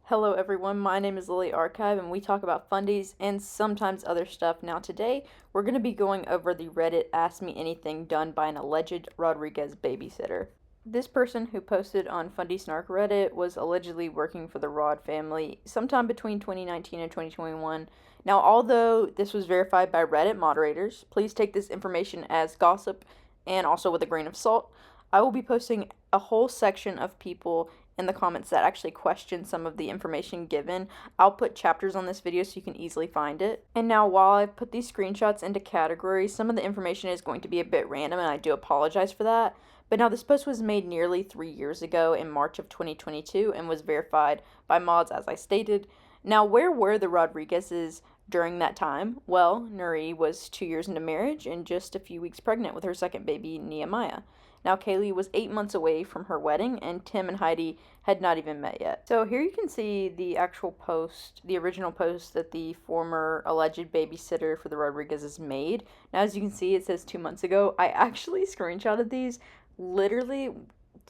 Hello everyone, my name is Lily Archive and we talk about fundies and sometimes other stuff. Now today we're going to be going over the Reddit Ask Me Anything done by an alleged Rodrigues babysitter. This person who posted on Fundy Snark Reddit was allegedly working for the Rod family sometime between 2019 and 2021. Now although this was verified by Reddit moderators, please take this information as gossip and also with a grain of salt. I will be posting a whole section of people in the comments that actually question some of the information given. I'll put chapters on this video so you can easily find it. And now while I've put these screenshots into categories, some of the information is going to be a bit random and I do apologize for that. But now this post was made nearly 3 years ago in March of 2022 and was verified by mods as I stated. Now where were the Rodriguezes during that time? Well, Nurie was 2 years into marriage and just a few weeks pregnant with her second baby, Nehemiah. Now, Kaylee was 8 months away from her wedding, and Tim and Heidi had not even met yet. So here you can see the actual post, the original post that the former alleged babysitter for the Rodriguezes made. Now, as you can see, it says 2 months ago. I actually screenshotted these literally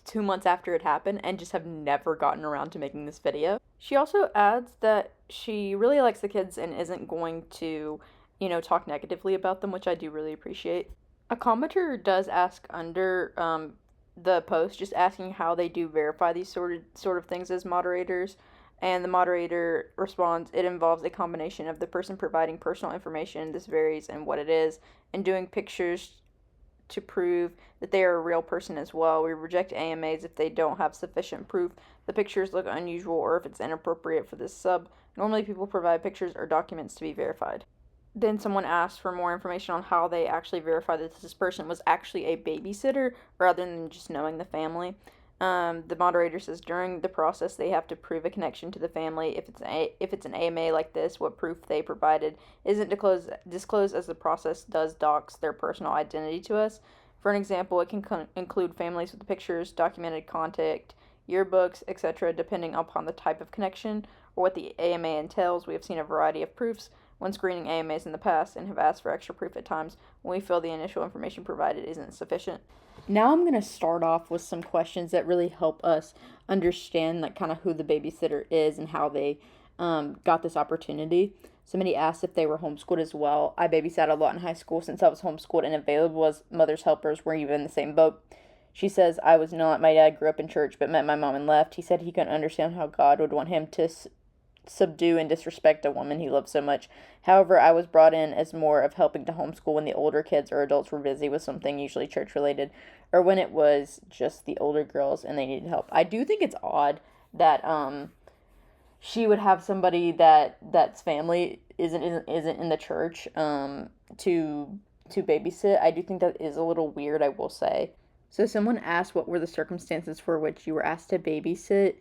2 months after it happened and just have never gotten around to making this video. She also adds that she really likes the kids and isn't going to, talk negatively about them, which I do really appreciate. A commenter does ask under the post, just asking how they do verify these sort of things as moderators, and the moderator responds, "It involves a combination of the person providing personal information, this varies in what it is, and doing pictures to prove that they are a real person as well. We reject AMAs if they don't have sufficient proof the pictures look unusual or if it's inappropriate for this sub. Normally people provide pictures or documents to be verified." Then someone asked for more information on how they actually verified that this person was actually a babysitter rather than just knowing the family. The moderator says during the process they have to prove a connection to the family. If it's an AMA like this, what proof they provided isn't disclosed as the process does docs their personal identity to us. For an example, it can include families with pictures, documented contact, yearbooks, etc., depending upon the type of connection or what the AMA entails. We have seen a variety of proofs when screening AMAs in the past and have asked for extra proof at times when we feel the initial information provided isn't sufficient. Now I'm going to start off with some questions that really help us understand kind of who the babysitter is and how they got this opportunity. Somebody asked if they were homeschooled as well. I babysat a lot in high school since I was homeschooled and available as mother's helpers were even in the same boat. She says, "I was not. My dad grew up in church but met my mom and left. He said he couldn't understand how God would want him to subdue and disrespect a woman he loved so much. However, I was brought in as more of helping to homeschool when the older kids or adults were busy with something usually church related, or when it was just the older girls and they needed help." I do think it's odd that she would have somebody that's family isn't in the church to babysit. I do think that is a little weird, I will say. So someone asked what were the circumstances for which you were asked to babysit.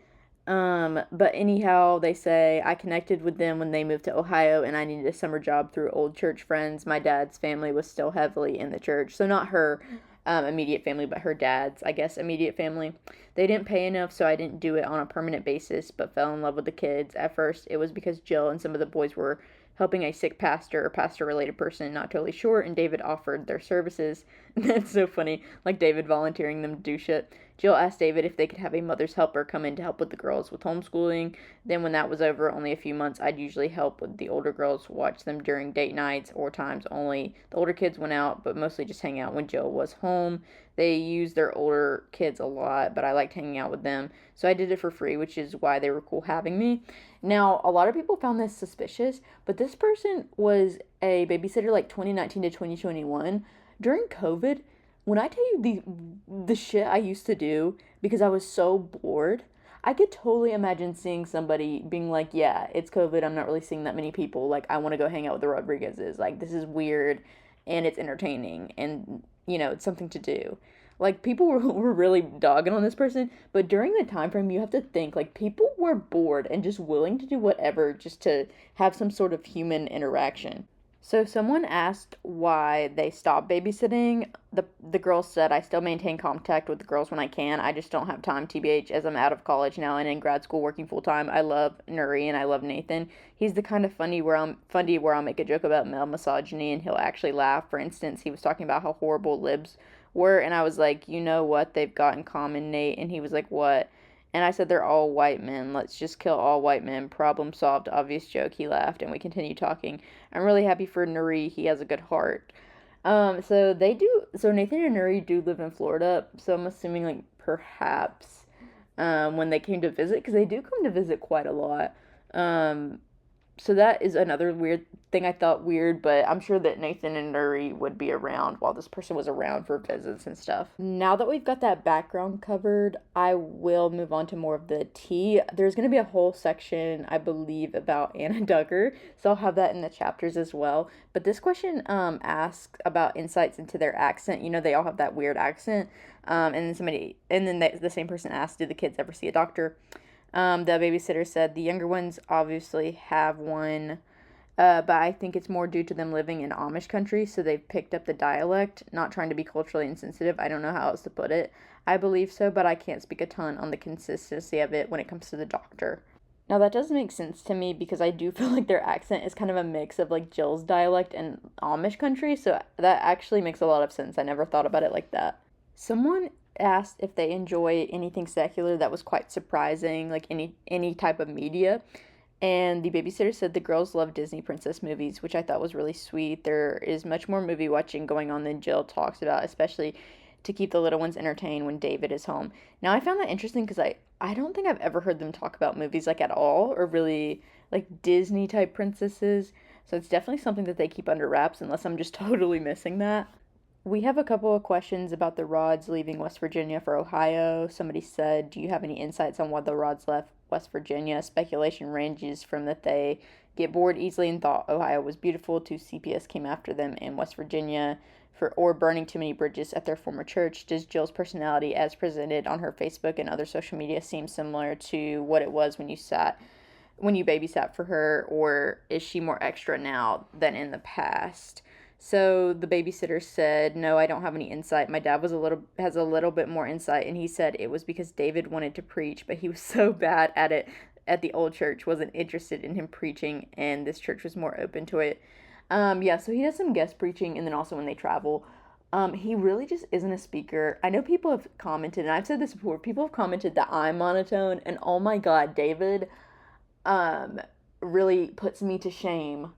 But anyhow, they say, "I connected with them when they moved to Ohio and I needed a summer job through old church friends. My dad's family was still heavily in the church." So not her immediate family, but her dad's, I guess, immediate family. "They didn't pay enough, so I didn't do it on a permanent basis, but fell in love with the kids. At first, it was because Jill and some of the boys were helping a sick pastor or pastor-related person, not totally sure, and David offered their services." That's so funny, like David volunteering them to do shit. "Jill asked David if they could have a mother's helper come in to help with the girls with homeschooling. Then when that was over, only a few months, I'd usually help with the older girls, watch them during date nights or times only. The older kids went out, but mostly just hang out when Jill was home. They used their older kids a lot, but I liked hanging out with them, so I did it for free, which is why they were cool having me." Now, a lot of people found this suspicious, but this person was a babysitter like 2019 to 2021. During COVID, when I tell you the shit I used to do because I was so bored, I could totally imagine seeing somebody being like, "Yeah, it's COVID, I'm not really seeing that many people, like, I want to go hang out with the Rodriguezes, like, this is weird, and it's entertaining, and, it's something to do." Like, people were really dogging on this person, but during the time frame, you have to think, like, people were bored and just willing to do whatever just to have some sort of human interaction. So someone asked why they stopped babysitting. The girls said, "I still maintain contact with the girls when I can. I just don't have time, TBH, as I'm out of college now and in grad school working full time. I love Nurie and I love Nathan. He's the kind of funny where I'll make a joke about male misogyny and he'll actually laugh. For instance, he was talking about how horrible libs were, and I was like, 'You know what they've got in common, Nate?' And he was like, 'What?' And I said, they're all white men. Let's just kill all white men. Problem solved. Obvious joke. He laughed, and we continued talking. I'm really happy for Nurie. He has a good heart. So Nathan and Nurie do live in Florida. So I'm assuming, like, perhaps when they came to visit, because they do come to visit quite a lot. Um, so that is another weird thing I thought weird, but I'm sure that Nathan and Nurie would be around while this person was around for visits and stuff. Now that we've got that background covered, I will move on to more of the tea. There's going to be a whole section, I believe, about Anna Duggar, so I'll have that in the chapters as well. But this question asks about insights into their accent. You know, they all have that weird accent. The same person asked, "Did the kids ever see a doctor?" The babysitter said the younger ones obviously have one, but I think it's more due to them living in Amish country, so they've picked up the dialect, not trying to be culturally insensitive. I don't know how else to put it. I believe so, but I can't speak a ton on the consistency of it when it comes to the doctor. Now, that does make sense to me because I do feel like their accent is kind of a mix of like Jill's dialect and Amish country, so that actually makes a lot of sense. I never thought about it like that. Someone asked if they enjoy anything secular that was quite surprising, like any type of media. And the babysitter said the girls love Disney princess movies, which I thought was really sweet. There is much more movie watching going on than Jill talks about, especially to keep the little ones entertained when David is home. Now, I found that interesting because I don't think I've ever heard them talk about movies like at all, or really like Disney type princesses. So it's definitely something that they keep under wraps, unless I'm just totally missing that. We have a couple of questions about the Rods leaving West Virginia for Ohio. Somebody said, "Do you have any insights on why the Rods left West Virginia?" Speculation ranges from that they get bored easily and thought Ohio was beautiful to CPS came after them in West Virginia or burning too many bridges at their former church. Does Jill's personality as presented on her Facebook and other social media seem similar to what it was when you babysat for her, or is she more extra now than in the past? So the babysitter said, "No, I don't have any insight. My dad has a little bit more insight, and he said it was because David wanted to preach, but he was so bad at it at the old church, wasn't interested in him preaching, and this church was more open to it." Yeah, so he does some guest preaching, and then also when they travel. He really just isn't a speaker. I know people have commented, and I've said this before, people have commented that I'm monotone, and oh my God, David um, really puts me to shame.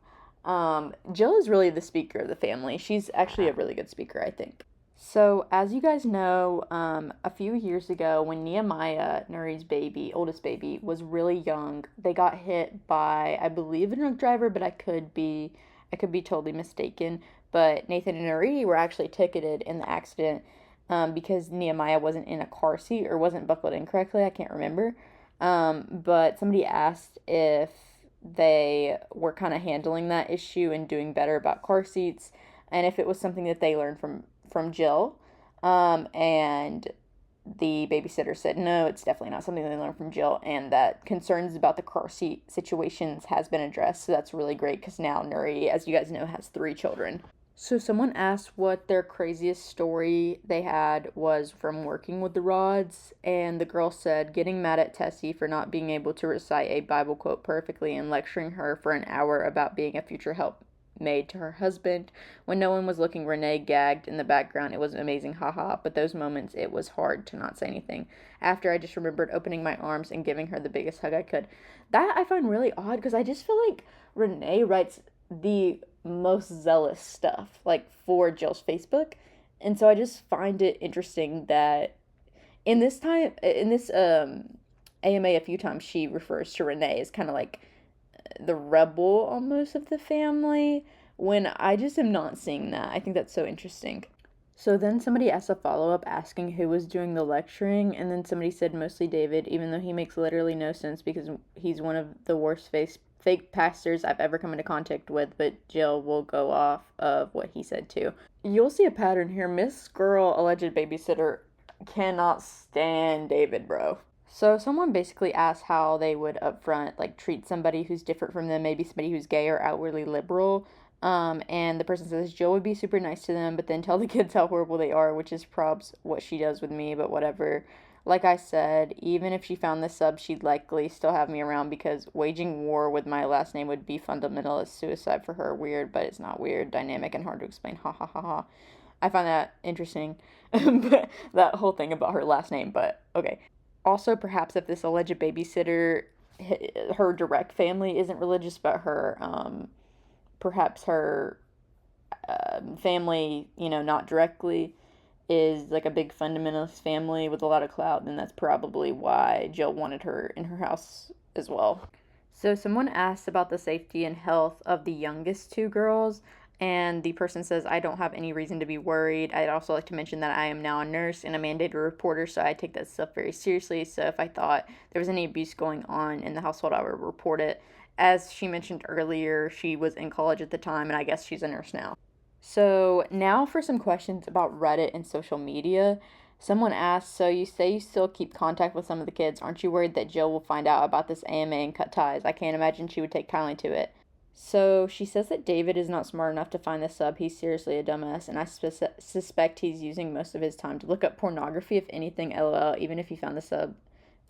Jill is really the speaker of the family. She's actually a really good speaker, I think. So, as you guys know, a few years ago, when Nehemiah, Nuri's baby, oldest baby, was really young, they got hit by, I believe, a drunk driver, but I could be totally mistaken. But Nathan and Nuri were actually ticketed in the accident, because Nehemiah wasn't in a car seat or wasn't buckled in correctly. I can't remember. But somebody asked if they were kind of handling that issue and doing better about car seats, and if it was something that they learned from Jill. And the babysitter said no, it's definitely not something they learned from Jill, and that concerns about the car seat situations has been addressed. So that's really great because now Nurie, as you guys know, has 3 children. So someone asked what their craziest story they had was from working with the Rods, and the girl said getting mad at Tessie for not being able to recite a Bible quote perfectly and lecturing her for an hour about being a future helpmate to her husband. When no one was looking, Renee gagged in the background. It was amazing, haha, but those moments it was hard to not say anything. After, I just remembered opening my arms and giving her the biggest hug I could. That I find really odd because I just feel like Renee writes the most zealous stuff like for Jill's Facebook, and so I just find it interesting that in this AMA a few times she refers to Renee as kind of like the rebel almost of the family, when I just am not seeing that. I think that's so interesting. So then somebody asked a follow-up asking who was doing the lecturing, and then somebody said mostly David, even though he makes literally no sense because he's one of the worst fake pastors I've ever come into contact with, but Jill will go off of what he said too. You'll see a pattern here. Miss Girl, alleged babysitter, cannot stand David, bro. So someone basically asked how they would upfront like treat somebody who's different from them, maybe somebody who's gay or outwardly liberal. And the person says Jill would be super nice to them, but then tell the kids how horrible they are, which is probs what she does with me, but whatever. Like I said, even if she found the sub, she'd likely still have me around because waging war with my last name would be fundamentalist suicide for her. Weird, but it's not weird, dynamic, and hard to explain. Ha ha ha ha. I find that interesting, but that whole thing about her last name, but okay. Also, perhaps if this alleged babysitter, her direct family isn't religious, but perhaps her family, not directly, is like a big fundamentalist family with a lot of clout, then that's probably why Jill wanted her in her house as well. So, someone asked about the safety and health of the youngest two girls, and the person says, I don't have any reason to be worried. I'd also like to mention that I am now a nurse and a mandated reporter, so I take that stuff very seriously. So, if I thought there was any abuse going on in the household, I would report it. As she mentioned earlier, she was in college at the time, and I guess she's a nurse now. So, now for some questions about Reddit and social media. Someone asked, so you say you still keep contact with some of the kids. Aren't you worried that Jill will find out about this AMA and cut ties? I can't imagine she would take kindly to it. So, she says that David is not smart enough to find the sub. He's seriously a dumbass, and I suspect he's using most of his time to look up pornography, if anything, lol, even if he found the sub.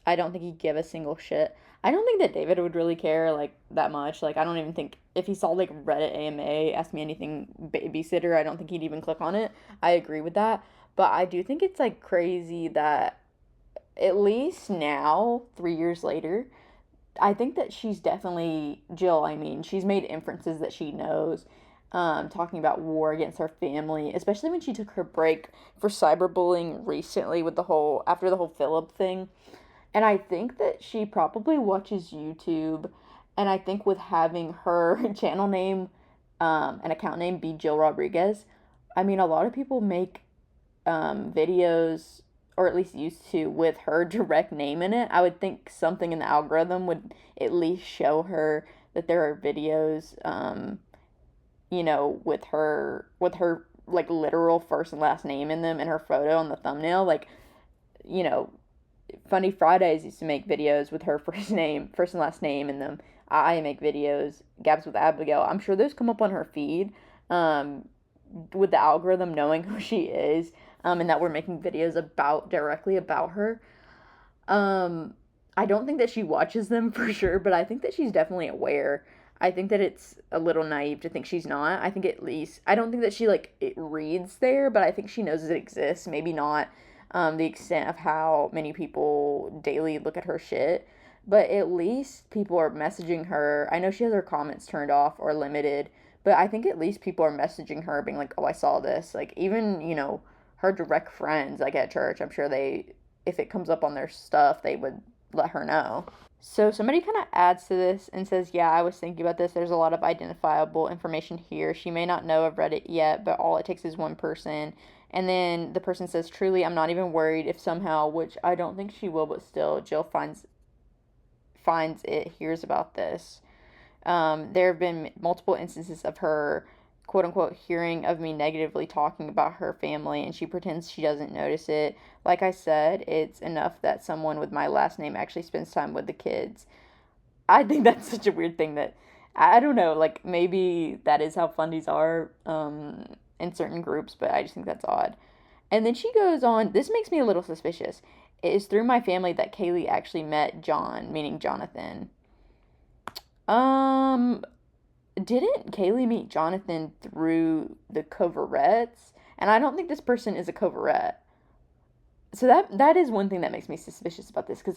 I don't think he'd give a single shit. I don't think that David would really care like that much. Like I don't even think if he saw like Reddit AMA ask me anything babysitter, I don't think he'd even click on it. I agree with that. But I do think it's like crazy that at least now, 3 years later, I think that she's definitely Jill, I mean, she's made inferences that she knows. Talking about war against her family, especially when she took her break for cyberbullying recently with the whole after the whole Philip thing. And I think that she probably watches YouTube. And I think with having her channel name, an account name be Jill Rodrigues, I mean, a lot of people make videos, or at least used to, with her direct name in it. I would think something in the algorithm would at least show her that there are videos, with her like literal first and last name in them and her photo on the thumbnail. Like, you know, Funny Fridays used to make videos with her first and last name in them. I make videos, Gabs with Abigail. I'm sure those come up on her feed, um, with the algorithm knowing who she is, and that we're making videos directly about her. Um, I don't think that she watches them for sure, but I think that she's definitely aware. I think that it's a little naive to think she's not. I think at least I don't think that she like it reads there, but I think she knows it exists. Maybe not the extent of how many people daily look at her shit, but at least people are messaging her. I know she has her comments turned off or limited, but I think at least people are messaging her being like, "Oh, I saw this." Like even, her direct friends like at church, I'm sure they if it comes up on their stuff, they would let her know. So somebody kind of adds to this and says, yeah, I was thinking about this. There's a lot of identifiable information here. She may not know of Reddit yet, but all it takes is one person. And then the person says, truly, I'm not even worried if somehow, which I don't think she will, but still, Jill finds it, hears about this. There have been multiple instances of her, quote unquote, hearing of me negatively talking about her family, and she pretends she doesn't notice it. Like I said, it's enough that someone with my last name actually spends time with the kids. I think that's such a weird thing that, I don't know, like maybe that is how fundies are in certain groups, but I just think that's odd. And then she goes on, this makes me a little suspicious. It is through my family that Kaylee actually met John, meaning Jonathan. Um, didn't Kaylee meet Jonathan through the coverettes? And I don't think this person is a coverette. So that is one thing that makes me suspicious about this because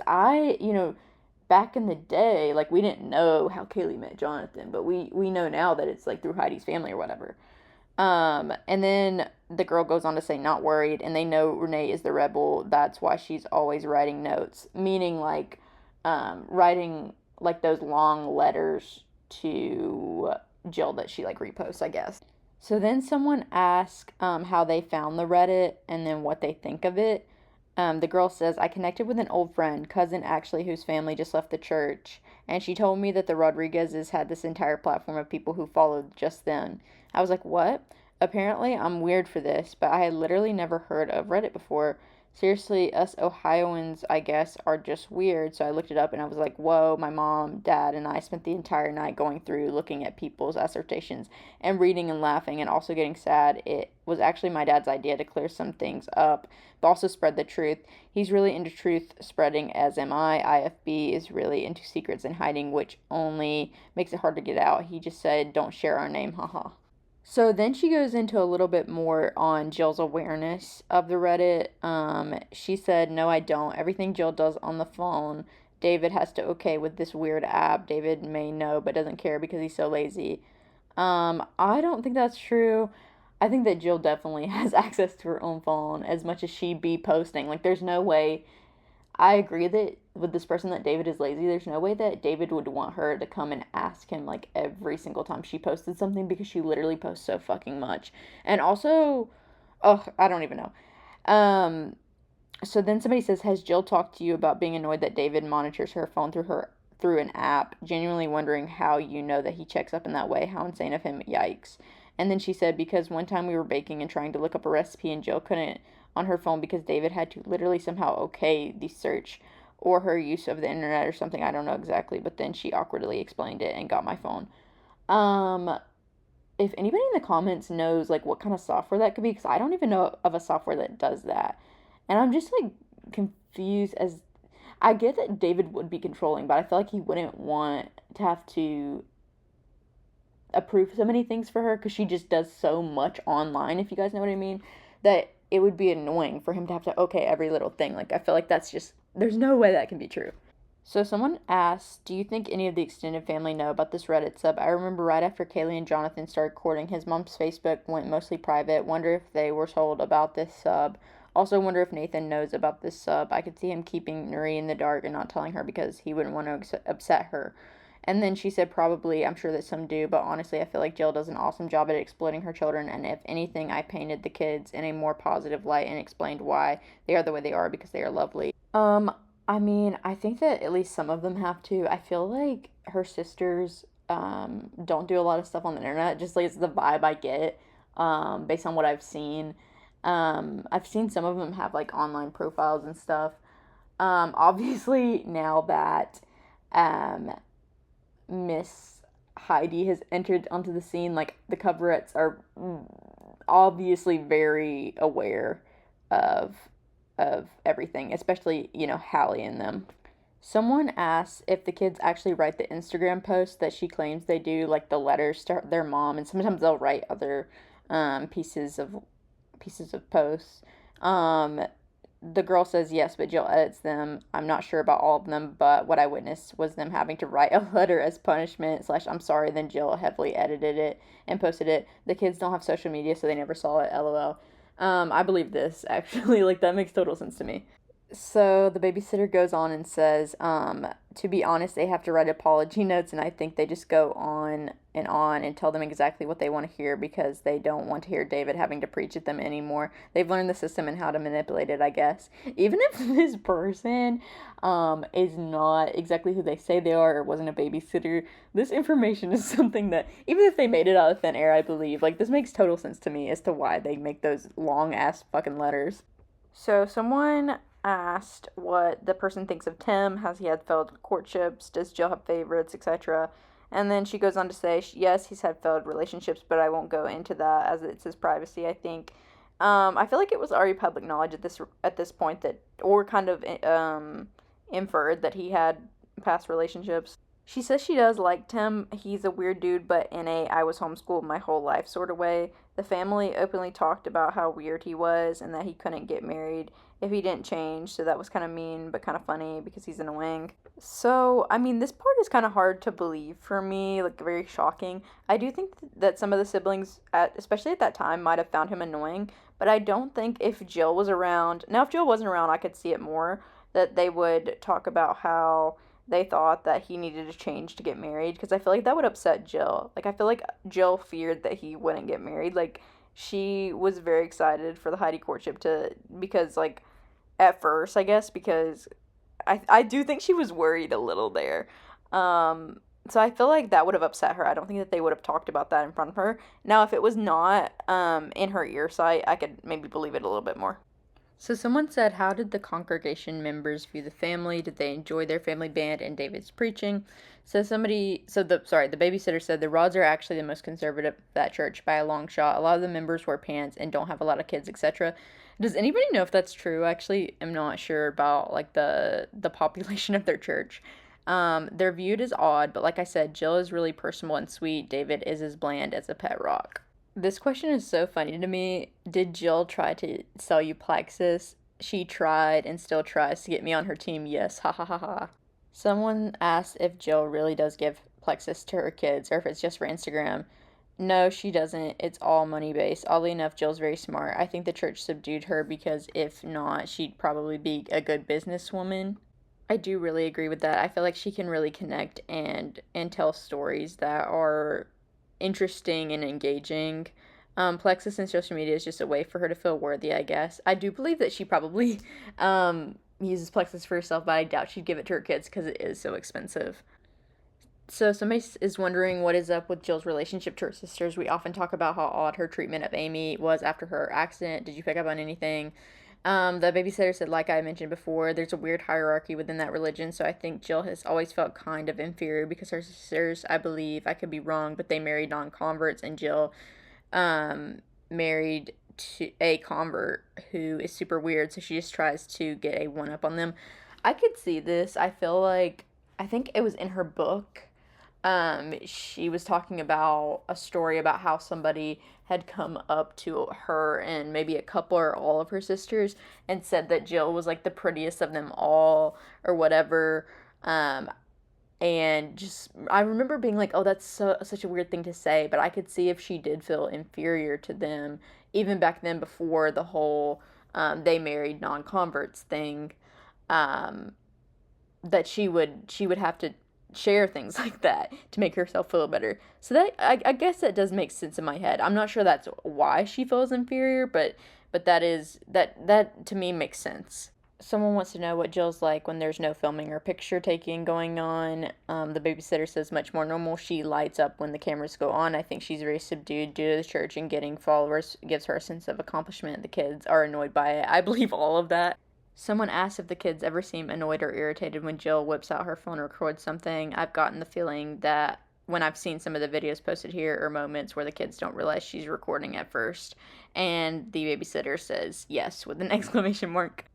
back in the day, like we didn't know how Kaylee met Jonathan, but we know now that it's like through Heidi's family or whatever. And then the girl goes on to say, not worried, and they know Renee is the rebel. That's why she's always writing notes, meaning like writing like those long letters to Jill that she like reposts, I guess. So then someone asked how they found the Reddit and then what they think of it. The girl says, I connected with an old friend, cousin actually, whose family just left the church, and she told me that the Rodriguezes had this entire platform of people who followed just them. I was like, what? Apparently, I'm weird for this, but I had literally never heard of Reddit before. Seriously, us Ohioans, I guess, are just weird. So I looked it up and I was like, whoa, my mom, dad, and I spent the entire night going through looking at people's assertions and reading and laughing and also getting sad. It was actually my dad's idea to clear some things up, but also spread the truth. He's really into truth spreading, as am I. IFB is really into secrets and hiding, which only makes it hard to get out. He just said, don't share our name, haha. So then she goes into a little bit more on Jill's awareness of the Reddit. She said, "No, I don't. Everything Jill does on the phone, David has to okay with this weird app. David may know but doesn't care because he's so lazy." I don't think that's true. I think that Jill definitely has access to her own phone as much as she be posting. Like, there's no way. I agree that with this person that David is lazy, there's no way that David would want her to come and ask him like every single time she posted something because she literally posts so fucking much. And also, oh, I don't even know. Um, so then somebody says, "Has Jill talked to you about being annoyed that David monitors her phone through an app? Genuinely wondering how you know that he checks up in that way. How insane of him. Yikes." And then she said, "Because one time we were baking and trying to look up a recipe and Jill couldn't on her phone because David had to literally somehow okay the search or her use of the internet or something. I don't know exactly, but then she awkwardly explained it and got my phone." Um, if anybody in the comments knows like what kind of software that could be, because I don't even know of a software that does that. And I'm just like confused as I get that David would be controlling, but I feel like he wouldn't want to have to approve so many things for her because she just does so much online, if you guys know what I mean, that it would be annoying for him to have to okay every little thing. Like, I feel like that's just, there's no way that can be true. So someone asked, "Do you think any of the extended family know about this Reddit sub? I remember right after Kaylee and Jonathan started courting, his mom's Facebook went mostly private. Wonder if they were told about this sub. Also wonder if Nathan knows about this sub. I could see him keeping Nurie in the dark and not telling her because he wouldn't want to upset her." And then she said, "Probably, I'm sure that some do, but honestly, I feel like Jill does an awesome job at exploiting her children, and if anything, I painted the kids in a more positive light and explained why they are the way they are because they are lovely." I mean, I think that at least some of them have to. I feel like her sisters don't do a lot of stuff on the internet, just like it's the vibe I get based on what I've seen. I've seen some of them have like online profiles and stuff. Obviously, now that um, Miss Heidi has entered onto the scene, like the coverettes are obviously very aware of everything, especially, Hallie and them. Someone asks if the kids actually write the Instagram posts that she claims they do, like the letters to their mom, and sometimes they'll write other pieces of posts. Um, the girl says yes, but Jill edits them. I'm not sure about all of them, but what I witnessed was them having to write a letter as punishment slash I'm sorry. Then Jill heavily edited it and posted it. The kids don't have social media, so they never saw it. LOL. I believe this actually. Like, that makes total sense to me. So the babysitter goes on and says, to be honest, they have to write apology notes, and I think they just go on and tell them exactly what they want to hear because they don't want to hear David having to preach at them anymore. They've learned the system and how to manipulate it, I guess. Even if this person is not exactly who they say they are or wasn't a babysitter, this information is something that, even if they made it out of thin air, I believe, like, this makes total sense to me as to why they make those long ass fucking letters. So someone asked what the person thinks of Tim. Has he had failed courtships? Does Jill have favorites, etc.? And then she goes on to say, yes, he's had failed relationships, but I won't go into that as it's his privacy, I think. I feel like it was already public knowledge at this point that, or kind of inferred that he had past relationships. She says she does like Tim. He's a weird dude, but in a I was homeschooled my whole life sort of way. The family openly talked about how weird he was and that he couldn't get married if he didn't change, so that was kind of mean but kind of funny because he's annoying. So, I mean, this part is kind of hard to believe for me, like very shocking. I do think that some of the siblings, especially at that time, might have found him annoying, but I don't think if Jill was around, now if Jill wasn't around, I could see it more, that they would talk about how they thought that he needed to change to get married because I feel like that would upset Jill. Like, I feel like Jill feared that he wouldn't get married. Like, she was very excited for the Heidi courtship because, like, at first, I guess, because I do think she was worried a little there. So I feel like that would have upset her. I don't think that they would have talked about that in front of her. Now, if it was not in her ear sight, I could maybe believe it a little bit more. So someone said, how did the congregation members view the family? Did they enjoy their family band and David's preaching? The babysitter said the Rods are actually the most conservative of that church by a long shot. A lot of the members wear pants and don't have a lot of kids, etc. Does anybody know if that's true? Actually, I'm not sure about like the population of their church. They're viewed as odd, but like I said, Jill is really personable and sweet. David is as bland as a pet rock. This question is so funny to me. Did Jill try to sell you Plexus? She tried and still tries to get me on her team. Yes, ha ha ha ha. Someone asked if Jill really does give Plexus to her kids or if it's just for Instagram. No, she doesn't. It's all money based. Oddly enough, Jill's very smart. I think the church subdued her because if not, she'd probably be a good businesswoman. I do really agree with that. I feel like she can really connect and tell stories that are interesting and engaging. Plexus and social media is just a way for her to feel worthy, I guess. I do believe that she probably uses Plexus for herself, but I doubt she'd give it to her kids because it is so expensive. So somebody is wondering what is up with Jill's relationship to her sisters. We often talk about how odd her treatment of Amy was after her accident. Did you pick up on anything? The babysitter said, like I mentioned before, there's a weird hierarchy within that religion, so I think Jill has always felt kind of inferior because her sisters, I believe, I could be wrong, but they married non-converts, and Jill married to a convert who is super weird, so she just tries to get a one-up on them. I could see this. I feel like, I think it was in her book, she was talking about a story about how somebody had come up to her and maybe a couple or all of her sisters and said that Jill was like the prettiest of them all or whatever. Um, and just I remember being like, "Oh, that's such a weird thing to say," but I could see if she did feel inferior to them even back then before the whole they married non-converts thing. Um, that she would have to share things like that to make herself feel better. So that I guess that does make sense in my head. I'm not sure that's why she feels inferior, but that to me makes sense. Someone wants to know what Jill's like when there's no filming or picture taking going on. The babysitter says much more normal. She lights up when the cameras go on. I think she's very subdued due to the church, and getting followers gives her a sense of accomplishment. The kids are annoyed by it. I believe all of that. Someone asked if the kids ever seem annoyed or irritated when Jill whips out her phone and records something. I've gotten the feeling that when I've seen some of the videos posted here are moments where the kids don't realize she's recording at first. And the babysitter says yes with an exclamation mark.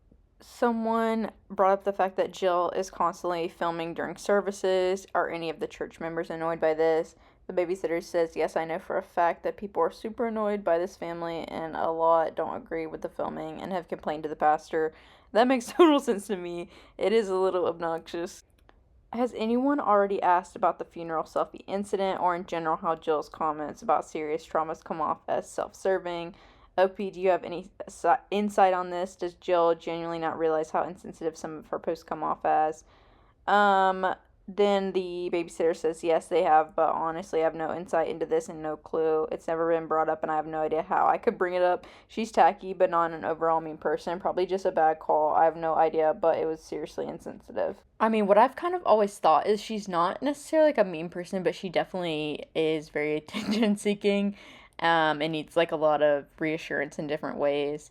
Someone brought up the fact that Jill is constantly filming during services. Are any of the church members annoyed by this? The babysitter says, yes, I know for a fact that people are super annoyed by this family, and a lot don't agree with the filming and have complained to the pastor. That makes total sense to me. It is a little obnoxious. Has anyone already asked about the funeral selfie incident, or in general how Jill's comments about serious traumas come off as self-serving? OP, do you have any insight on this? Does Jill genuinely not realize how insensitive some of her posts come off as? Then the babysitter says, yes, they have, but honestly, I have no insight into this and no clue. It's never been brought up, and I have no idea how I could bring it up. She's tacky, but not an overall mean person. Probably just a bad call. I have no idea, but it was seriously insensitive. I mean, what I've kind of always thought is she's not necessarily like a mean person, but she definitely is very attention seeking, and needs like a lot of reassurance in different ways,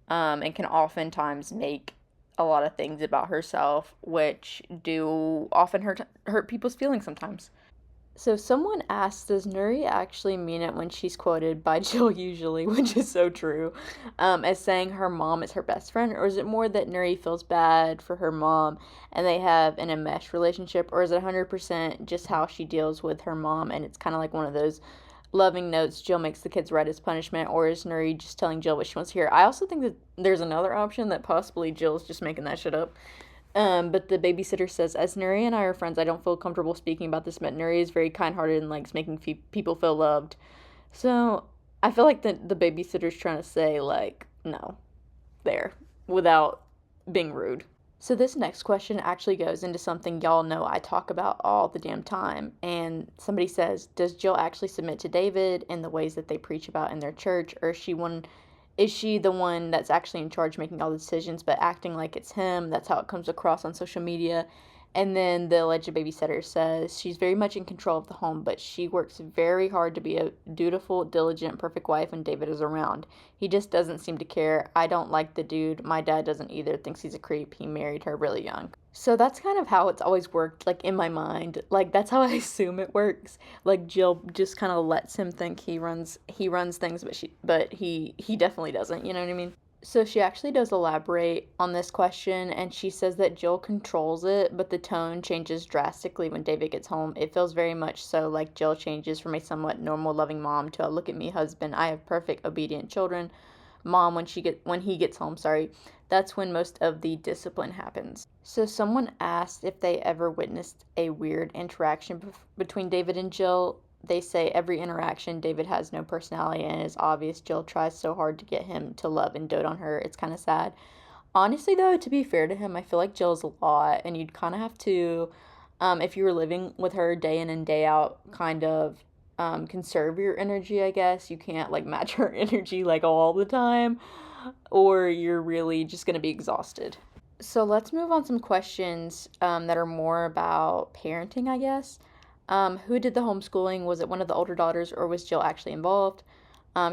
and can oftentimes make a lot of things about herself, which do often hurt people's feelings sometimes. So someone asked, does Nurie actually mean it when she's quoted by Jill usually, which is so true, as saying her mom is her best friend, or is it more that Nurie feels bad for her mom and they have an enmeshed relationship, or is it 100% just how she deals with her mom and it's kind of like one of those loving notes Jill makes the kids write as punishment, or is Nurie just telling Jill what she wants to hear? I also think that there's another option that possibly Jill's just making that shit up. But the babysitter says, as Nurie and I are friends, I don't feel comfortable speaking about this, but Nurie is very kind-hearted and likes making people feel loved. So I feel like the babysitter's trying to say, like, no, there, without being rude. So this next question actually goes into something y'all know I talk about all the damn time. And somebody says, does Jill actually submit to David in the ways that they preach about in their church, or is she the one that's actually in charge making all the decisions but acting like it's him? That's how it comes across on social media. And then the alleged babysitter says she's very much in control of the home, but she works very hard to be a dutiful, diligent, perfect wife when David is around. He just doesn't seem to care. I don't like the dude. My dad doesn't either. Thinks he's a creep. He married her really young. So that's kind of how it's always worked, like in my mind. Like that's how I assume it works. Like Jill just kind of lets him think he runs things, but he definitely doesn't. You know what I mean? So she actually does elaborate on this question, and she says that Jill controls it, but the tone changes drastically when David gets home. It feels very much so like Jill changes from a somewhat normal, loving mom to a look at me husband. I have perfect, obedient children. Mom, when he gets home, sorry, that's when most of the discipline happens. So someone asked if they ever witnessed a weird interaction between David and Jill. They say every interaction, David has no personality and it is obvious Jill tries so hard to get him to love and dote on her. It's kind of sad. Honestly, though, to be fair to him, I feel like Jill's a lot, and you'd kind of have to, if you were living with her day in and day out, kind of conserve your energy, I guess. You can't like match her energy like all the time, or you're really just going to be exhausted. So let's move on some questions that are more about parenting, I guess. Who did the homeschooling? Was it one of the older daughters, or was Jill actually involved?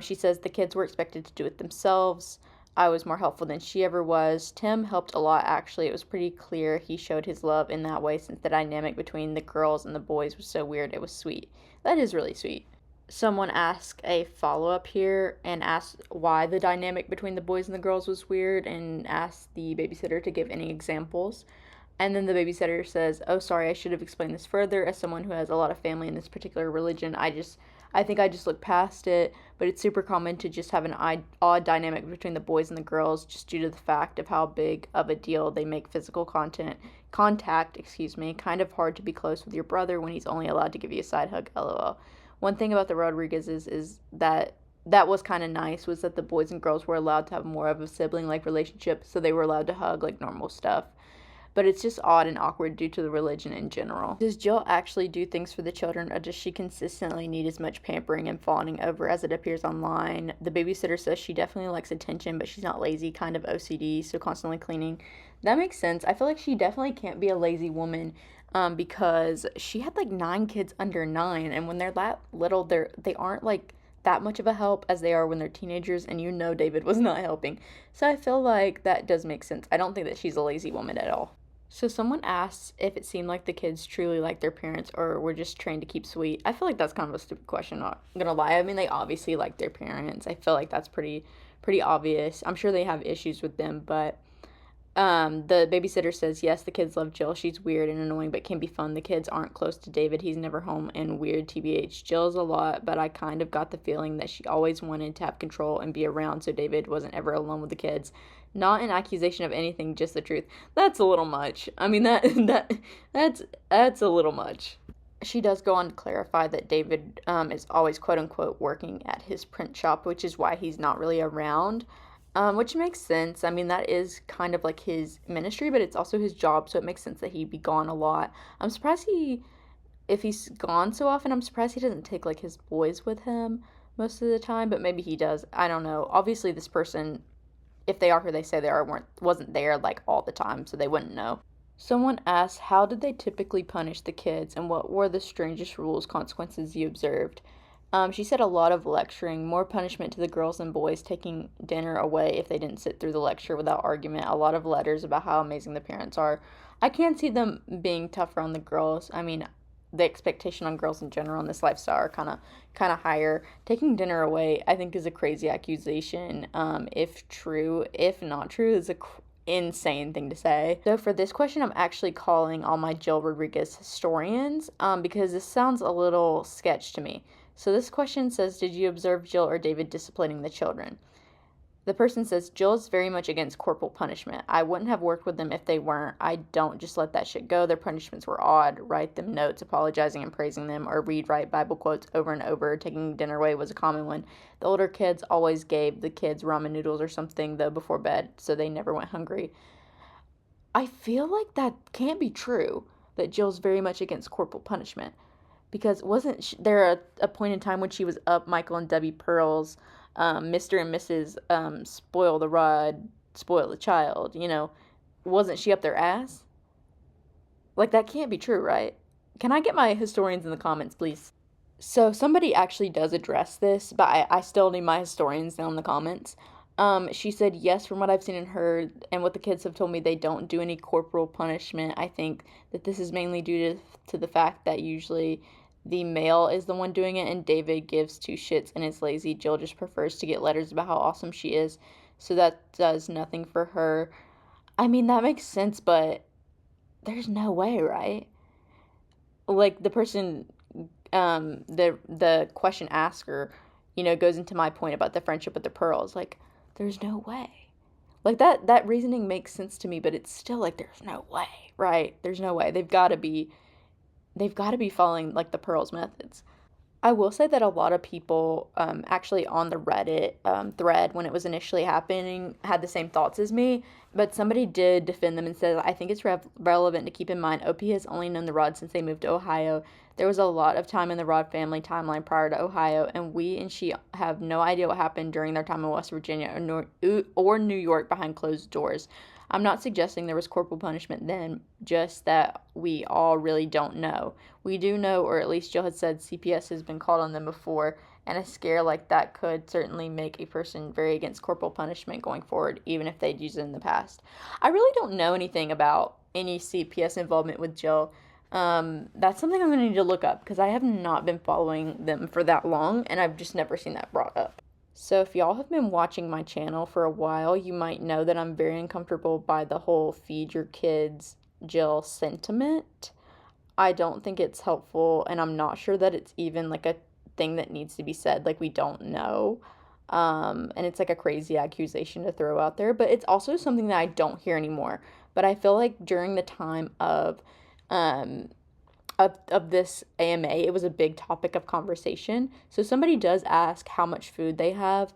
She says the kids were expected to do it themselves. I was more helpful than she ever was. Tim helped a lot, actually. It was pretty clear he showed his love in that way since the dynamic between the girls and the boys was so weird. It was sweet. That is really sweet. Someone asked a follow up here and asked why the dynamic between the boys and the girls was weird and asked the babysitter to give any examples. And then the babysitter says, "Oh, sorry, I should have explained this further. As someone who has a lot of family in this particular religion, I think I just looked past it. But it's super common to just have an odd dynamic between the boys and the girls, just due to the fact of how big of a deal they make physical contact. Kind of hard to be close with your brother when he's only allowed to give you a side hug. LOL." One thing about the Rodrigues is that was kind of nice was that the boys and girls were allowed to have more of a sibling like relationship, so they were allowed to hug like normal stuff, but it's just odd and awkward due to the religion in general. Does Jill actually do things for the children, or does she consistently need as much pampering and fawning over as it appears online? The babysitter says she definitely likes attention, but she's not lazy, kind of OCD, so constantly cleaning. That makes sense. I feel like she definitely can't be a lazy woman, because she had like 9 kids under 9, and when they're that little, they aren't like that much of a help as they are when they're teenagers, and David was not helping. So I feel like that does make sense. I don't think that she's a lazy woman at all. So someone asks if it seemed like the kids truly liked their parents or were just trained to keep sweet. I feel like that's kind of a stupid question, not gonna lie. I mean, they obviously like their parents. I feel like that's pretty obvious. I'm sure they have issues with them, but the babysitter says yes, the kids love Jill. She's weird and annoying, but can be fun. The kids aren't close to David. He's never home, and weird TBH. Jill's a lot, but I kind of got the feeling that she always wanted to have control and be around, so David wasn't ever alone with the kids. Not an accusation of anything, just the truth. That's a little much. I mean that's a little much. She does go on to clarify that David is always quote unquote working at his print shop, which is why he's not really around. Which makes sense. I mean, that is kind of like his ministry, but it's also his job, so it makes sense that he'd be gone a lot. I'm surprised if he's gone so often, I'm surprised he doesn't take like his boys with him most of the time, but maybe he does. I don't know. Obviously, this person, if they are who they say they are, wasn't there like all the time, so they wouldn't know. Someone asked, how did they typically punish the kids, and what were the strangest rules, consequences you observed? She said a lot of lecturing, more punishment to the girls and boys, taking dinner away if they didn't sit through the lecture without argument, a lot of letters about how amazing the parents are. I can't see them being tougher on the girls. I mean, the expectation on girls in general in this lifestyle are kind of higher. Taking dinner away, I think, is a crazy accusation. If true, if not true, is a insane thing to say. So for this question, I'm actually calling all my Jill Rodrigues historians, because this sounds a little sketch to me. So this question says, did you observe Jill or David disciplining the children? The person says, Jill is very much against corporal punishment. I wouldn't have worked with them if they weren't. I don't just let that shit go. Their punishments were odd. Write them notes apologizing and praising them, or write Bible quotes over and over. Taking dinner away was a common one. The older kids always gave the kids ramen noodles or something, though, before bed, so they never went hungry. I feel like that can't be true, that Jill's very much against corporal punishment. Because wasn't there a point in time when she was up Michael and Debbie Pearl's Mr. and Mrs. Spoil the Rod, Spoil the Child, wasn't she up their ass? Like, that can't be true, right? Can I get my historians in the comments, please? So somebody actually does address this, but I still need my historians down in the comments. She said, yes, from what I've seen and heard, and what the kids have told me, they don't do any corporal punishment. I think that this is mainly due to the fact that usually the male is the one doing it, and David gives two shits and is lazy. Jill just prefers to get letters about how awesome she is. so that does nothing for her. I mean, that makes sense, but there's no way, right? Like the person, the question asker, goes into my point about the friendship with the pearls. Like, there's no way. Like that reasoning makes sense to me, but it's still like there's no way, right? There's no way. They've got to be following like the pearls methods. I will say that a lot of people, actually on the Reddit thread when it was initially happening, had the same thoughts as me. But somebody did defend them and said, I think it's relevant to keep in mind OP has only known the Rod since they moved to Ohio. There was a lot of time in the Rod family timeline prior to Ohio, and we and she have no idea what happened during their time in West Virginia or New York behind closed doors. I'm not suggesting there was corporal punishment then, just that we all really don't know. We do know, or at least Jill had said, CPS has been called on them before, and a scare like that could certainly make a person very against corporal punishment going forward, even if they'd used it in the past. I really don't know anything about any CPS involvement with Jill. That's something I'm going to need to look up because I have not been following them for that long, and I've just never seen that brought up. So if y'all have been watching my channel for a while, you might know that I'm very uncomfortable by the whole feed your kids Jill sentiment. I don't think it's helpful, and I'm not sure that it's even like a thing that needs to be said. Like, we don't know. And it's like a crazy accusation to throw out there, but it's also something that I don't hear anymore. But I feel like during the time um, of this AMA, it was a big topic of conversation. So somebody does ask how much food they have.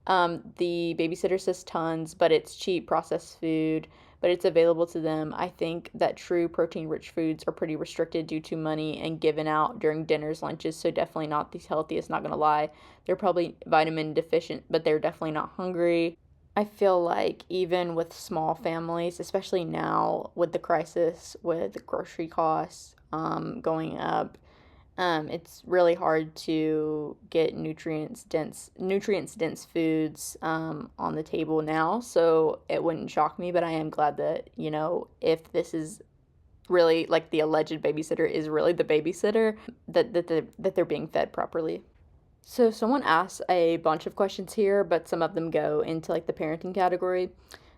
The babysitter says tons, but it's cheap processed food, but it's available to them. I think that true protein-rich foods are pretty restricted due to money and given out during dinners, lunches, so definitely not the healthiest, not gonna lie. They're probably vitamin deficient, but they're definitely not hungry. I feel like even with small families, especially now with the crisis with grocery costs going up, it's really hard to get nutrients dense foods on the table now. So it wouldn't shock me, but I am glad that if this is really like the alleged babysitter is really the babysitter, that they're being fed properly. So someone asked a bunch of questions here, but some of them go into like the parenting category.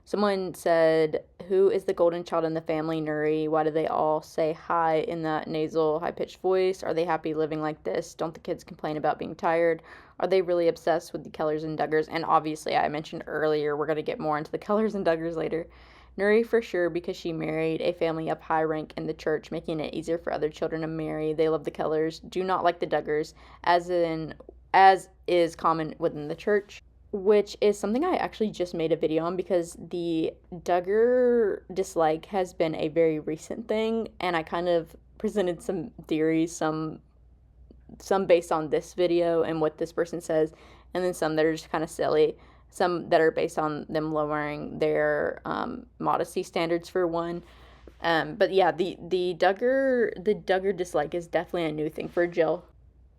Someone said, who is the golden child in the family, Nurie? Why do they all say hi in that nasal, high-pitched voice? Are they happy living like this? Don't the kids complain about being tired? Are they really obsessed with the Kellers and Duggars? And obviously, I mentioned earlier, we're going to get more into the Kellers and Duggars later. Nurie for sure, because she married a family up high rank in the church, making it easier for other children to marry. They love the Kellers, do not like the Duggars, as is common within the church, which is something I actually just made a video on because the Duggar dislike has been a very recent thing, and I kind of presented some theories, some based on this video and what this person says, and then some that are just kind of silly, some that are based on them lowering their modesty standards for one. But yeah, the Duggar dislike is definitely a new thing for Jill.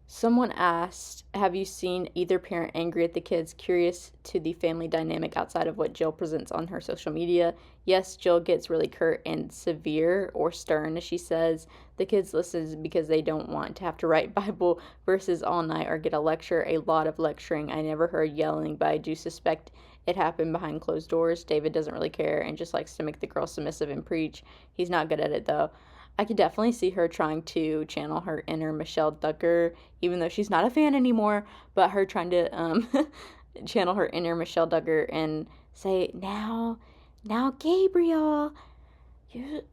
Someone asked, have you seen either parent angry at the kids? Curious to the family dynamic outside of what Jill presents on her social media. Yes, Jill gets really curt and severe or stern, as she says. The kids listen because they don't want to have to write Bible verses all night or get a lecture. A lot of lecturing. I never heard yelling, but I do suspect it happened behind closed doors. David doesn't really care and just likes to make the girls submissive and preach. He's not good at it, though. I could definitely see her trying to channel her inner Michelle Duggar, even though she's not a fan anymore, but her trying to channel her inner Michelle Duggar and say, now, Gabriel,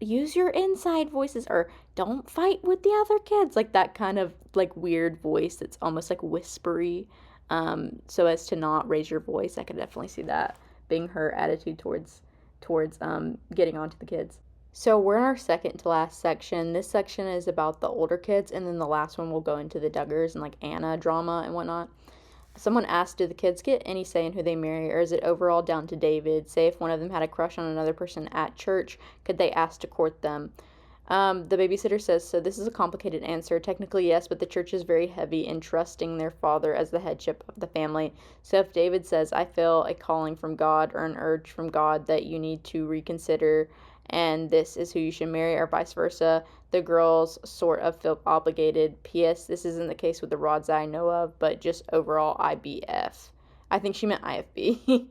use your inside voices, or don't fight with the other kids. Like that kind of like weird voice that's almost like whispery, so as to not raise your voice. I could definitely see that being her attitude towards getting onto the kids. So we're in our second to last section. This section is about the older kids, and then the last one will go into the Duggars and like Anna drama and whatnot. Someone asked, do the kids get any say in who they marry, or is it overall down to David? Say if one of them had a crush on another person at church, could they ask to court them? The babysitter says, so this is a complicated answer. Technically, yes, but the church is very heavy in trusting their father as the headship of the family. So if David says, I feel a calling from God or an urge from God that you need to reconsider and this is who you should marry, or vice versa, the girls sort of feel obligated. P.S. This isn't the case with the rods I know of, but just overall IBF. I think she meant IFB.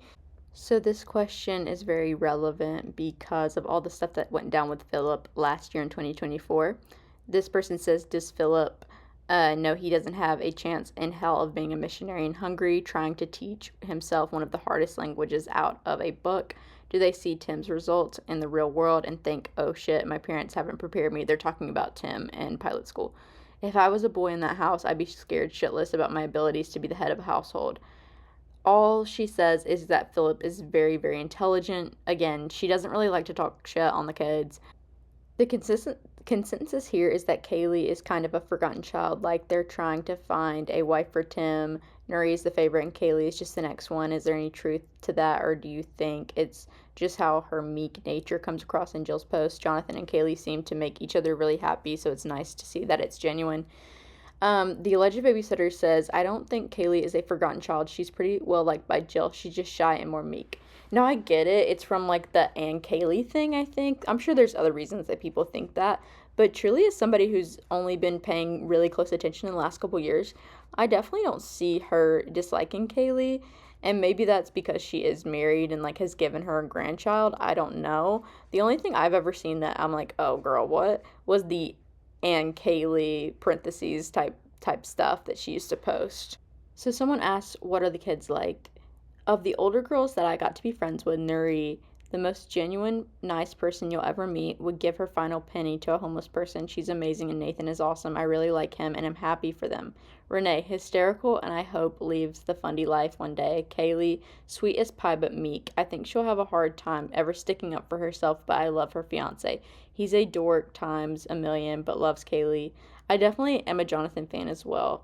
So this question is very relevant because of all the stuff that went down with Philip last year in 2024. This person says, does Philip know he doesn't have a chance in hell of being a missionary in Hungary, trying to teach himself one of the hardest languages out of a book? Do they see Tim's results in the real world and think, oh shit, my parents haven't prepared me? They're talking about Tim and pilot school. If I was a boy in that house, I'd be scared shitless about my abilities to be the head of a household. All she says is that Philip is very, very intelligent. Again, she doesn't really like to talk shit on the kids. The consensus here is that Kaylee is kind of a forgotten child. Like they're trying to find a wife for Tim. Nurie is the favorite, and Kaylee is just the next one. Is there any truth to that, or do you think it's just how her meek nature comes across in Jill's post? Jonathan and Kaylee seem to make each other really happy, so it's nice to see that it's genuine. The alleged babysitter says, I don't think Kaylee is a forgotten child. She's pretty well liked by Jill. She's just shy and more meek. Now, I get it. It's from like the Ann Kaylee thing, I think. I'm sure there's other reasons that people think that. But truly, as somebody who's only been paying really close attention in the last couple years, I definitely don't see her disliking Kaylee. And maybe that's because she is married and like has given her a grandchild. I don't know. The only thing I've ever seen that I'm like, oh girl, what was the and Kaylee parentheses type stuff that she used to post. So someone asked, "What are the kids like?" Of the older girls that I got to be friends with, Nurie, the most genuine, nice person you'll ever meet, would give her final penny to a homeless person. She's amazing and Nathan is awesome. I really like him and I'm happy for them. Renee, hysterical and I hope leaves the fundy life one day. Kaylee, sweet as pie but meek. I think she'll have a hard time ever sticking up for herself, but I love her fiance. He's a dork times a million, but loves Kaylee. I definitely am a Jonathan fan as well.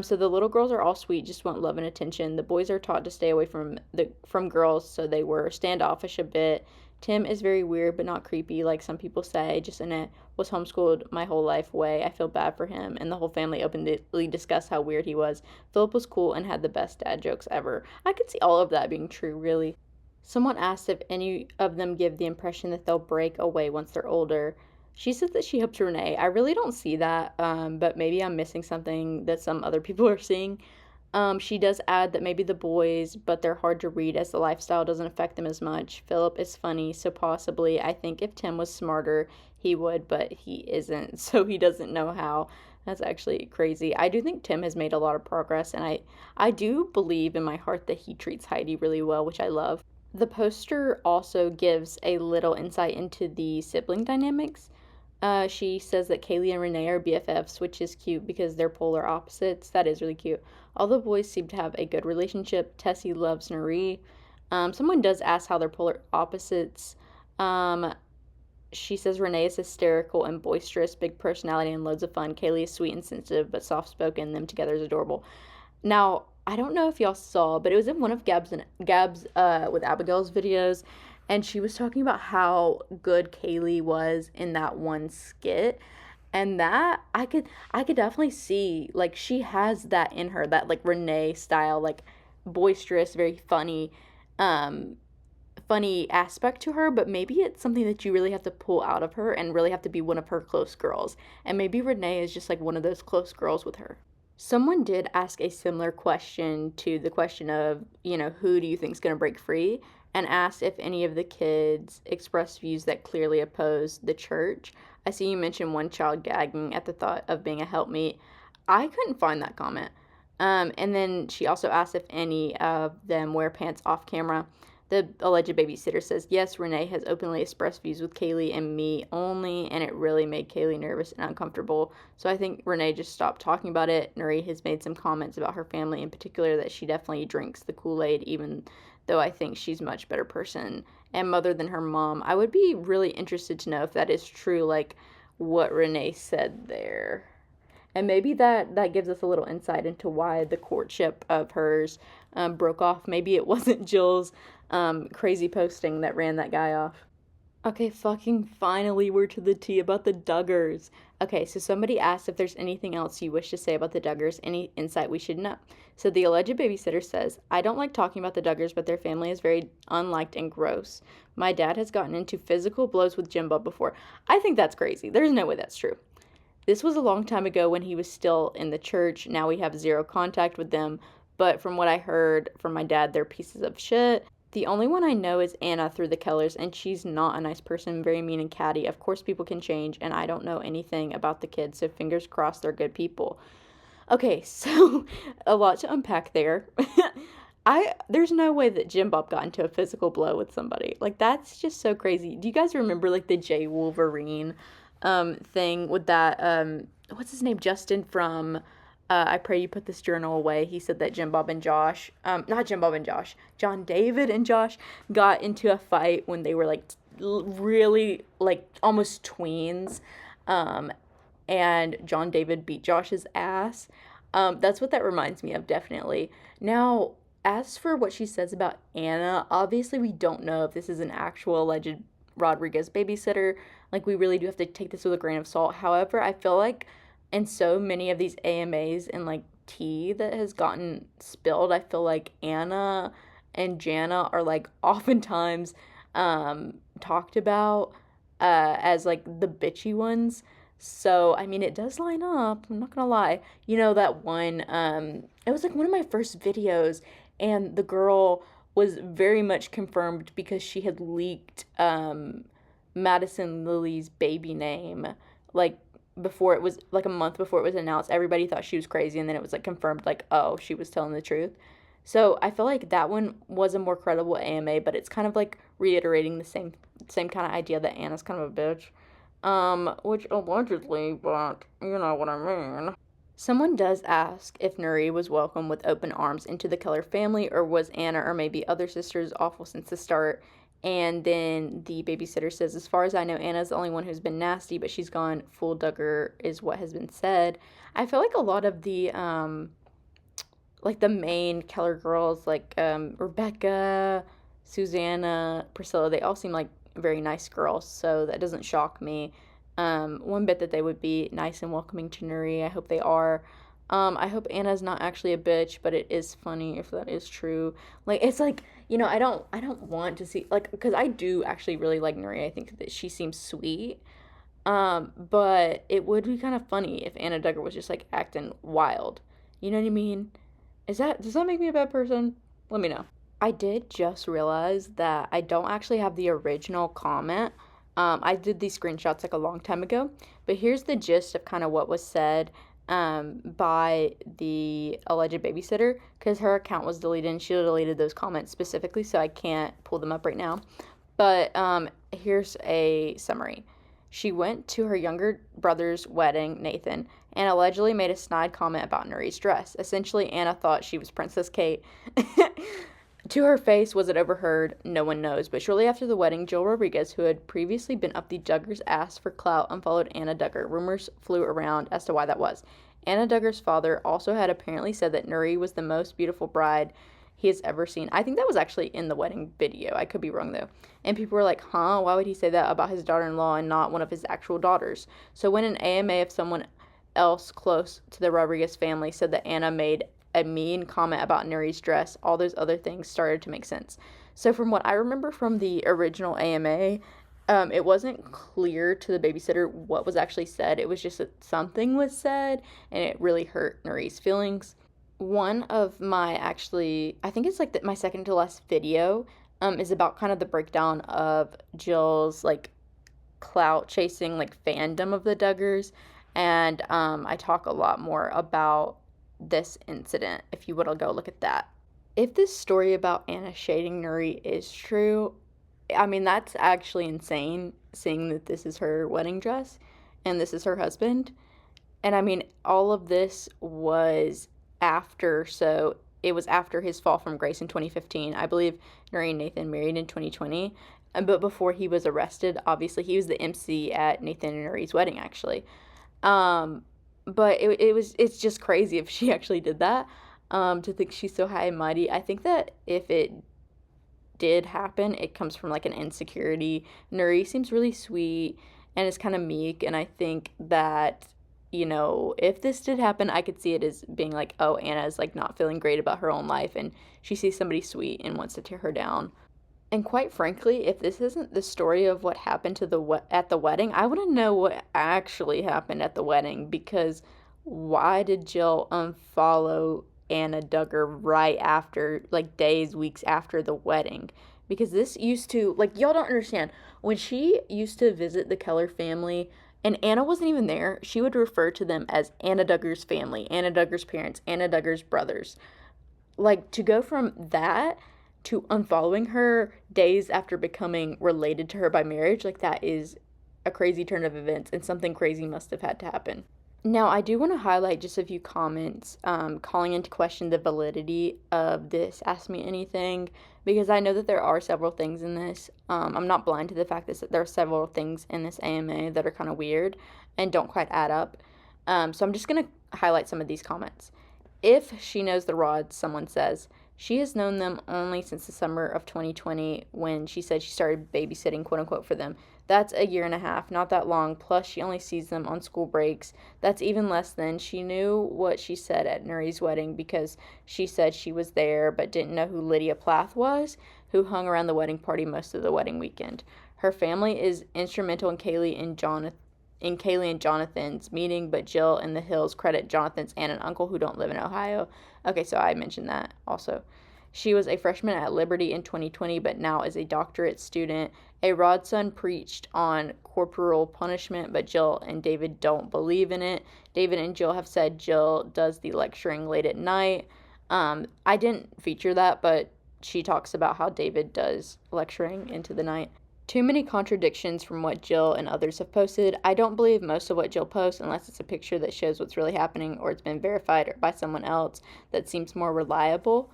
So the little girls are all sweet, just want love and attention. The boys are taught to stay away from girls, so they were standoffish a bit. Tim is very weird, but not creepy, like some people say. Just in a was homeschooled my whole life way. I feel bad for him, and the whole family openly discussed how weird he was. Philip was cool and had the best dad jokes ever. I could see all of that being true, really. Someone asked if any of them give the impression that they'll break away once they're older. She said that she hopes Renee. I really don't see that, but maybe I'm missing something that some other people are seeing. She does add that maybe the boys, but they're hard to read as the lifestyle doesn't affect them as much. Philip is funny, so possibly. I think if Tim was smarter, he would, but he isn't, so he doesn't know how. That's actually crazy. I do think Tim has made a lot of progress, and I do believe in my heart that he treats Heidi really well, which I love. The poster also gives a little insight into the sibling dynamics. She says that Kaylee and Renee are BFFs, which is cute because they're polar opposites. That is really cute. All the boys seem to have a good relationship. Tessie loves Nurie. Someone does ask how they're polar opposites. Um, she says Renee is hysterical and boisterous, big personality and loads of fun. Kaylee is sweet and sensitive, but soft spoken. Them together is adorable. Now, I don't know if y'all saw, but it was in one of Gab's with Abigail's videos, and she was talking about how good Kaylee was in that one skit, and that I could definitely see like she has that in her, that like Renee style, like boisterous, very um funny aspect to her, but maybe it's something that you really have to pull out of her and really have to be one of her close girls. And maybe Renee is just like one of those close girls with her. Someone did ask a similar question to the question of, who do you think is going to break free? And asked if any of the kids expressed views that clearly oppose the church. I see you mentioned one child gagging at the thought of being a helpmeet. I couldn't find that comment. And then she also asked if any of them wear pants off camera. The alleged babysitter says, yes, Renee has openly expressed views with Kaylee and me only, and it really made Kaylee nervous and uncomfortable. So I think Renee just stopped talking about it. Nurie has made some comments about her family, in particular that she definitely drinks the Kool-Aid, even though I think she's a much better person and mother than her mom. I would be really interested to know if that is true, like what Renee said there. And maybe that gives us a little insight into why the courtship of hers broke off. Maybe it wasn't Jill's crazy posting that ran that guy off. Okay, fucking finally, we're to the tea about the Duggars. Okay, so somebody asked if there's anything else you wish to say about the Duggars, any insight we should know. So the alleged babysitter says, I don't like talking about the Duggars, but their family is very unliked and gross. My dad has gotten into physical blows with Jimbo before. I think that's crazy. There's no way that's true. This was a long time ago when he was still in the church. Now we have zero contact with them. But from what I heard from my dad, they're pieces of shit. The only one I know is Anna through the Kellers, and she's not a nice person, very mean and catty. Of course, people can change, and I don't know anything about the kids, so fingers crossed they're good people. Okay, so a lot to unpack there. There's no way that Jim Bob got into a physical blow with somebody. Like that's just so crazy. Do you guys remember like the Jay Wolverine thing with that what's his name? Justin from I Pray You Put This Journal Away. He said that Jim Bob and Josh, not Jim Bob and Josh, John David and Josh got into a fight when they were like really like almost tweens. Um, and John David beat Josh's ass. That's what that reminds me of, definitely. Now, as for what she says about Anna, obviously we don't know if this is an actual alleged Rodrigues babysitter. Like, we really do have to take this with a grain of salt. However, I feel like in so many of these AMAs and like tea that has gotten spilled, I feel like Anna and Jana are like oftentimes talked about as like the bitchy ones. So, I mean, it does line up. I'm not gonna lie. You know that one, it was like one of my first videos, and the girl was very much confirmed because she had leaked Madison Lily's baby name, like before it was like a month before it was announced. Everybody thought she was crazy, and then it was like confirmed, like, oh, she was telling the truth. So I feel like that one was a more credible AMA, but it's kind of like reiterating the same kind of idea that Anna's kind of a bitch. Which allegedly, but you know what I mean. Someone does ask if Nurie was welcomed with open arms into the Keller family, or was Anna or maybe other sisters awful since the start. And then the babysitter says, as far as I know, Anna's the only one who's been nasty, but she's gone full Duggar, is what has been said. I feel like a lot of the, like the main Keller girls, like Rebecca, Susanna, Priscilla, they all seem like very nice girls, so that doesn't shock me one bit that they would be nice and welcoming to Nurie. I hope they are. I hope Anna's not actually a bitch, but it is funny if that is true. Like it's like, you know, I don't want to see like because I do actually really like Nurie. I think that she seems sweet. But it would be kind of funny if Anna Duggar was just like acting wild. You know what I mean? Does that make me a bad person? Let me know. I did just realize that I don't actually have the original comment. I did these screenshots like a long time ago, but here's the gist of kind of what was said by the alleged babysitter because her account was deleted and she deleted those comments specifically, so I can't pull them up right now. But here's a summary. She went to her younger brother's wedding, Nathan, and allegedly made a snide comment about Nurie's dress. Essentially, Anna thought she was Princess Kate. To her face, was it overheard? No one knows. But shortly after the wedding, Jill Rodrigues, who had previously been up the Duggars' ass for clout, unfollowed Anna Duggar. Rumors flew around as to why that was. Anna Duggar's father also had apparently said that Nurie was the most beautiful bride he has ever seen. I think that was actually in the wedding video. I could be wrong, though. And people were like, huh? Why would he say that about his daughter-in-law and not one of his actual daughters? So when an AMA of someone else close to the Rodrigues family said that Anna made a mean comment about Nurie's dress, all those other things started to make sense. So from what I remember from the original AMA, it wasn't clear to the babysitter what was actually said. It was just that something was said, and it really hurt Nurie's feelings. One of my I think it's like my second to last video, is about kind of the breakdown of Jill's like clout chasing like fandom of the Duggars, and I talk a lot more about this incident. If you would, I'll go look at that. If this story about Anna shading Nurie is true, I mean, that's actually insane, seeing that this is her wedding dress and this is her husband. And I mean, all of this was so it was after his fall from grace in 2015. I believe Nurie and Nathan married in 2020. But before he was arrested, obviously, he was the MC at Nathan and Nurie's wedding, actually. But it's just crazy if she actually did that, to think she's so high and mighty. I think that if it did happen, it comes from like an insecurity. Nurie seems really sweet and is kind of meek, and I think that, you know, if this did happen, I could see it as being like, oh, Anna's like not feeling great about her own life and she sees somebody sweet and wants to tear her down. And quite frankly, if this isn't the story of what happened at the wedding, I want to know what actually happened at the wedding, because why did Jill unfollow Anna Duggar right after, like days, weeks after the wedding. Because this used to, like, y'all don't understand. When she used to visit the Keller family, and Anna wasn't even there, she would refer to them as Anna Duggar's family, Anna Duggar's parents, Anna Duggar's brothers. Like, to go from that to unfollowing her days after becoming related to her by marriage, like, that is a crazy turn of events, and something crazy must have had to happen. Now, I do want to highlight just a few comments calling into question the validity of this Ask Me Anything, because I know that there are several things in this. I'm not blind to the fact that there are several things in this AMA that are kind of weird and don't quite add up. So I'm just going to highlight some of these comments. If she knows the Rods, someone says, she has known them only since the summer of 2020 when she said she started babysitting, quote unquote, for them. That's a year and a half, not that long. Plus, she only sees them on school breaks. That's even less than she knew what she said at Nurie's wedding because she said she was there but didn't know who Lydia Plath was, who hung around the wedding party most of the wedding weekend. Her family is instrumental in Kaylee and Jonathan's meeting, but Jill and the Hills credit Jonathan's aunt and uncle who don't live in Ohio. Okay, so I mentioned that also. She was a freshman at Liberty in 2020, but now is a doctorate student. A Rodson preached on corporal punishment, but Jill and David don't believe in it. David and Jill have said Jill does the lecturing late at night. I didn't feature that, but she talks about how David does lecturing into the night. Too many contradictions from what Jill and others have posted. I don't believe most of what Jill posts unless it's a picture that shows what's really happening or it's been verified by someone else that seems more reliable.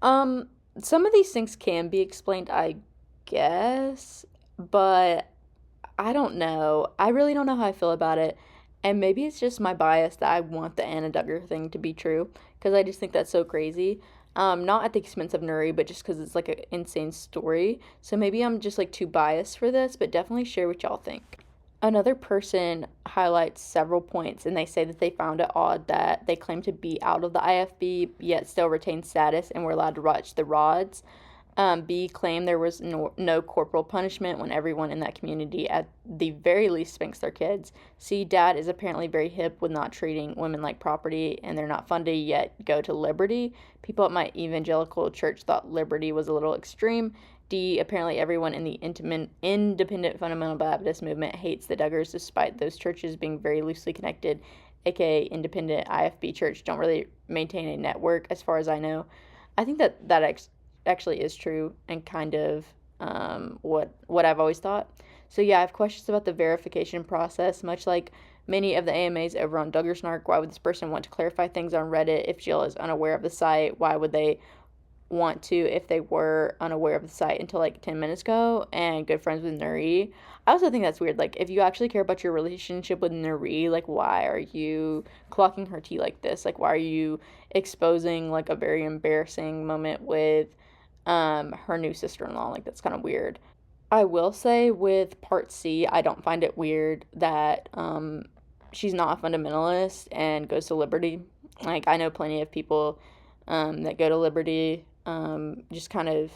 Some of these things can be explained, I guess, but I don't know. I really don't know how I feel about it. And maybe it's just my bias that I want the Anna Duggar thing to be true because I just think that's so crazy. Not at the expense of Nurie, but just because it's like an insane story. So maybe I'm just like too biased for this, but definitely share what y'all think. Another person highlights several points, and they say that they found it odd that they claim to be out of the IFB, yet still retain status and were allowed to watch the Rods. B claimed there was no corporal punishment when everyone in that community at the very least spanks their kids. C, dad is apparently very hip with not treating women like property, and they're not funded yet go to Liberty. People at my evangelical church thought Liberty was a little extreme. D, apparently everyone in the independent fundamental Baptist movement hates the Duggars despite those churches being very loosely connected, aka independent IFB church don't really maintain a network as far as I know. I think that actually is true and kind of what I've always thought. So yeah, I have questions about the verification process, much like many of the AMAs over on Duggar Snark. Why would this person want to clarify things on Reddit if Jill is unaware of the site? Why would they want to if they were unaware of the site until like 10 minutes ago and good friends with Nurie? I also think that's weird. Like, if you actually care about your relationship with Nurie, like, why are you clocking her tea like this? Like, why are you exposing like a very embarrassing moment with her new sister-in-law? Like, that's kind of weird. I will say with part C, I don't find it weird that she's not a fundamentalist and goes to Liberty. Like, I know plenty of people that go to Liberty, just kind of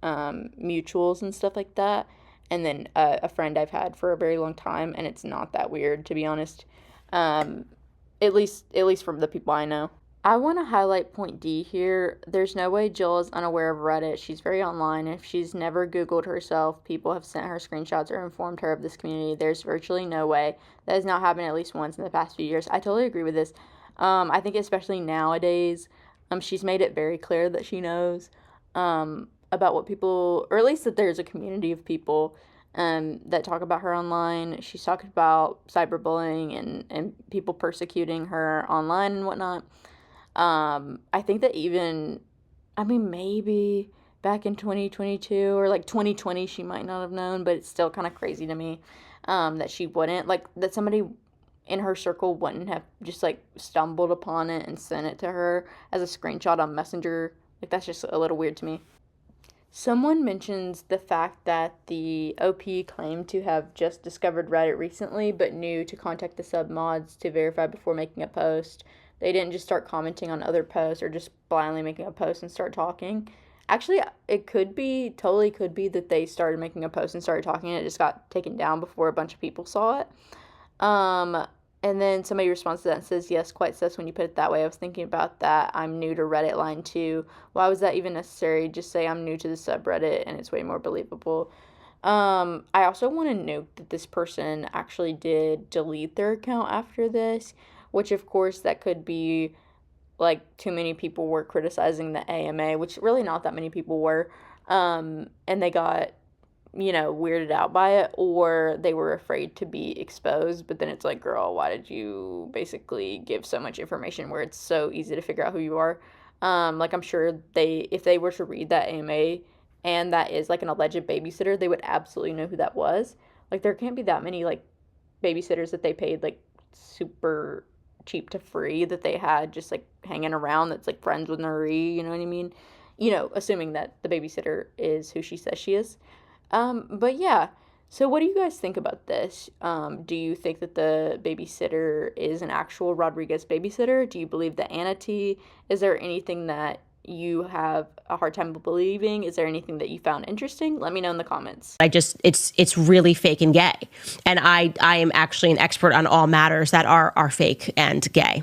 mutuals and stuff like that. And then a friend I've had for a very long time, and it's not that weird, to be honest. At least from the people I know. I want to highlight point D here. There's no way Jill is unaware of Reddit. She's very online. If she's never Googled herself, people have sent her screenshots or informed her of this community. There's virtually no way. That has not happened at least once in the past few years. I totally agree with this. I think especially nowadays, she's made it very clear that she knows about what people, or at least that there's a community of people that talk about her online. She's talked about cyberbullying and people persecuting her online and whatnot. I think that even, I mean, maybe back in 2022 or like 2020, she might not have known, but it's still kind of crazy to me that she wouldn't, like, that somebody in her circle wouldn't have just like stumbled upon it and sent it to her as a screenshot on Messenger. Like, that's just a little weird to me. Someone mentions the fact that the OP claimed to have just discovered Reddit recently, but knew to contact the submods to verify before making a post. They didn't just start commenting on other posts or just blindly making a post and start talking. Actually, it totally could be that they started making a post and started talking and it just got taken down before a bunch of people saw it. And then somebody responds to that and says, yes, quite sus when you put it that way. I was thinking about that. I'm new to Reddit line 2. Why was that even necessary? Just say I'm new to the subreddit and it's way more believable. I also want to note that this person actually did delete their account after this, which of course that could be like too many people were criticizing the AMA, which really not that many people were. And they got weirded out by it, or they were afraid to be exposed. But then it's like, girl, why did you basically give so much information where it's so easy to figure out who you are? Like, I'm sure if they were to read that AMA and that is like an alleged babysitter, they would absolutely know who that was. Like, there can't be that many like babysitters that they paid like super cheap to free that they had just like hanging around that's like friends with Nurie, you know what I mean? Assuming that the babysitter is who she says she is. But yeah, so what do you guys think about this? Do you think that the babysitter is an actual Rodrigues babysitter? Do you believe the Anna T? Is there anything that you have a hard time believing? Is there anything that you found interesting? Let me know in the comments. It's really fake and gay. And I am actually an expert on all matters that are fake and gay.